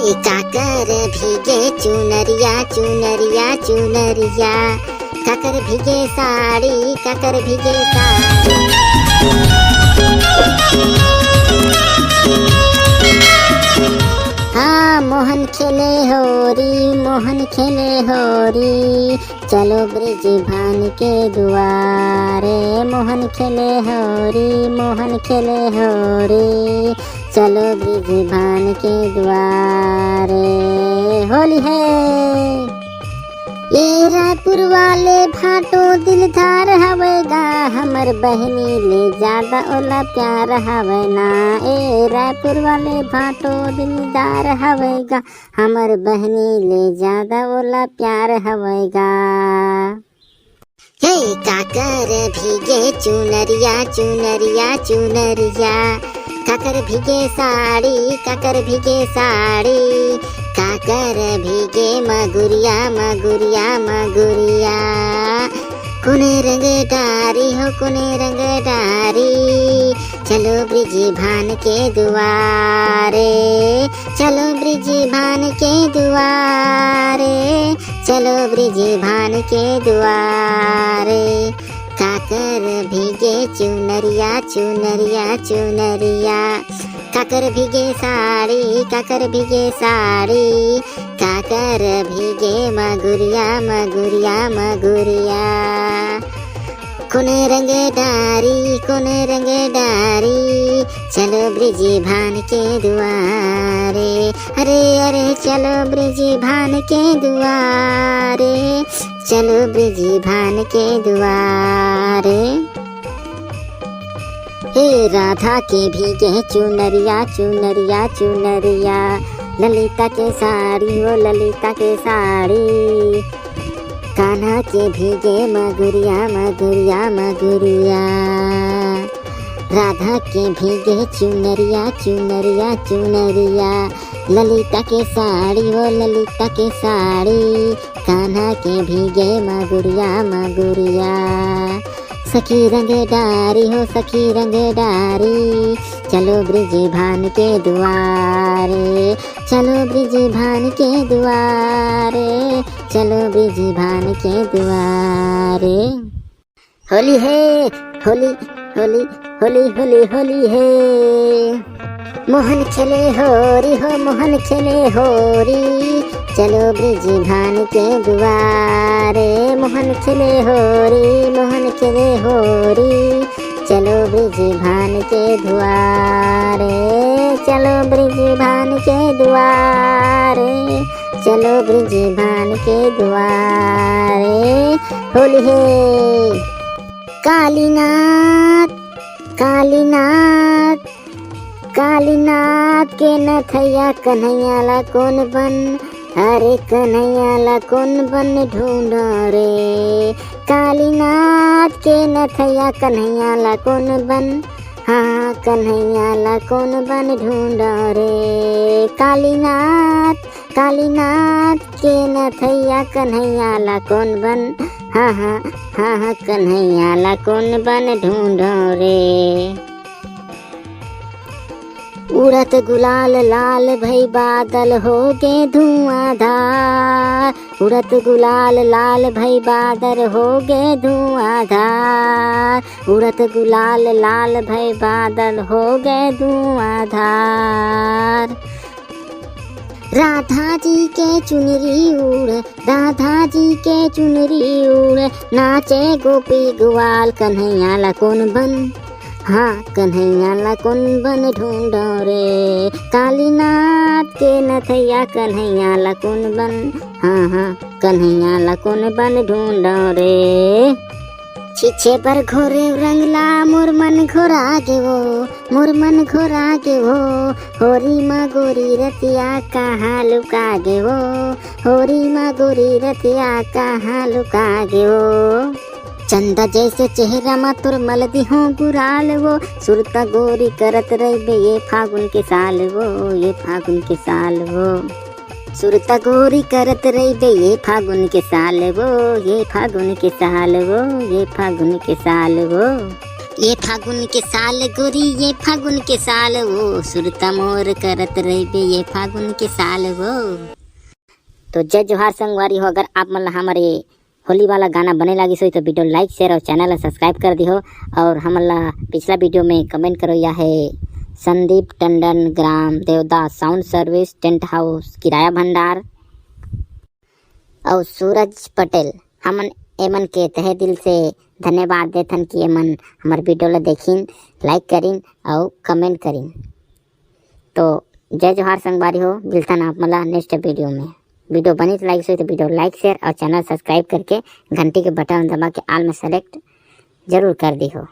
काकर भीगे चुनरिया चुनरिया चुनरिया, काकर भीगे साड़ी काकर भीगे साड़ी। हाँ मोहन खेले होरी मोहन खेले होरी, चलो ब्रिज भान के दुआरे। मोहन खेले होरी मोहन खेले होरी, चलो ब्रिज भान के द्वारे। होली है ये रायपुर वाले भाटो दिलदार हवेगा, हमर बहनी ले ज्यादा ओला प्यार हवे ना। ए रायपुर वाले भाटो दिलदार हवेगा, हमर बहनी ले ज्यादा ओला प्यार हवेगा। हे काकर भीगे चुनरिया चुनरिया चुनरिया, काकर भीगे साड़ी काकर भीगे साड़ी, काकर भीगे मगुरिया मगुरिया मगुरिया। कोने रंग डारी हो कोने रंग डारी, चलो ब्रिज भान के दुआरे। चलो ब्रिज भान के दुआरे, चलो ब्रिज भान के दुआरे। काकर भीगे चुनरिया चुनरिया चुनरिया, काकर भीगे साड़ी काकर भीगे साड़ी, काकर भीगे मगुरिया मगुरिया मगुरिया। कोने रंग डारी कोने रंग डारी, चलो ब्रिज भान के दुआरे। अरे अरे चलो ब्रिज भान के दुआरे, चलो ब्रिज भान के दुआरे। हे राधा के भीगे चुनरिया चुनरिया चुनरिया, ललिता के साड़ी हो ललिता के साड़ी, कान्हा के भीगे मगुरिया मगुरिया मगुरिया। राधा के भीगे चुनरिया चुनरिया चुनरिया, ललिता के साड़ी हो ललिता के साड़ी, कान्हा के भीगे मगुरिया मगुरिया। सखी रंग डारी हो सखी रंग डारी, चलो ब्रिज भान के दुआरे। चलो ब्रिज भान के दुआरे, चलो ब्रिज भान के दुआरे। होली है होली होली होली होली होली है। मोहन खेले होरी हो मोहन खेले होरी, चलो ब्रिज भान के दुआरे। मोहन खेले होरी मोहन खेले होरी, चलो ब्रिज भान के दुआरे। चलो ब्रिज भान के दुआरे, चलो ब्रिज भान के दुआरे। होली है कालीनाथ कालीनाथ कालीनाथ के नथैया कन्हैया ला कौन बन, अरे कन्हैया ला कौन बन ढूंढो रे। कालीनाथ के नथैया कन्हैया ला कौन बन, हाँ कन्हैया ला कौन बन ढूंढो रे। कालीनाथ कालीनाथ के नथैया कन्हैया ला कौन बन, हाँ हाँ हाँ हाँ कन्हैया ला कौन बन ढूंढो रे। उड़त गुलाल लाल भई बादल हो गे धुआंधार, उड़त गुलाल लाल भई बादल हो गे धुआंधार, उड़त गुलाल लाल भई बादल हो गे धुआंधार। राधा जी के चुनरी उड़ राधा जी के चुनरी उड़, नाचे गोपी ग्वाल कन्हैया ला कौन बन, हाँ कन्हैया ला कौन बन ढूंढो रे। कालीनाथ के नथैया कन्हैया ला कौन बन, हाँ हाँ कन्हैया ला कौन बन ढूंढो रे। छीछे पर घोरे रंगला मोर मन घोरा गे वो, मोर मन घोरा गे वो। होरी माँ गोरी रतिया कहाँ लुका गे वो, होरी माँ गोरी रतिया कहाँ लुका गे वो। चंदा जैसे चेहरा मा तुर मलदी हो गुराल वो, सुरता गोरी करत रही ये फागुन के साल वो, ये फागुन के साल वो। सुरता गोरी करत रही ये फागुन के साल वो, ये फागुन के साल वो, ये फागुन के साल वो। ये फागुन के साल गोरी ये फागुन के साल वो सुरता मोर करत रहिबे ये फागुन के साल वो। तो जय जोहार संगवारी हो, अगर आप मतलब हमारे होली वाला गाना बने लगी सो तो वीडियो लाइक शेयर और चैनल सब्सक्राइब कर दी हो। और हमला पिछला वीडियो में कमेंट करो या है संदीप टंडन ग्राम Devdas sound service tent house किराया भंडार और सूरज पटेल हमन एमन के तहे दिल से धन्यवाद देथन कि एमन हमार वीडियो ला देखिन लाइक करिन और कमेंट करिन। तो जय जोहार संगवारी हो, मिलता आप मला नेक्स्ट वीडियो में। वीडियो बनी तो लाइक तो वीडियो लाइक शेयर और चैनल सब्सक्राइब करके घंटी के बटन दबा के आल में सेलेक्ट जरूर कर दी हो।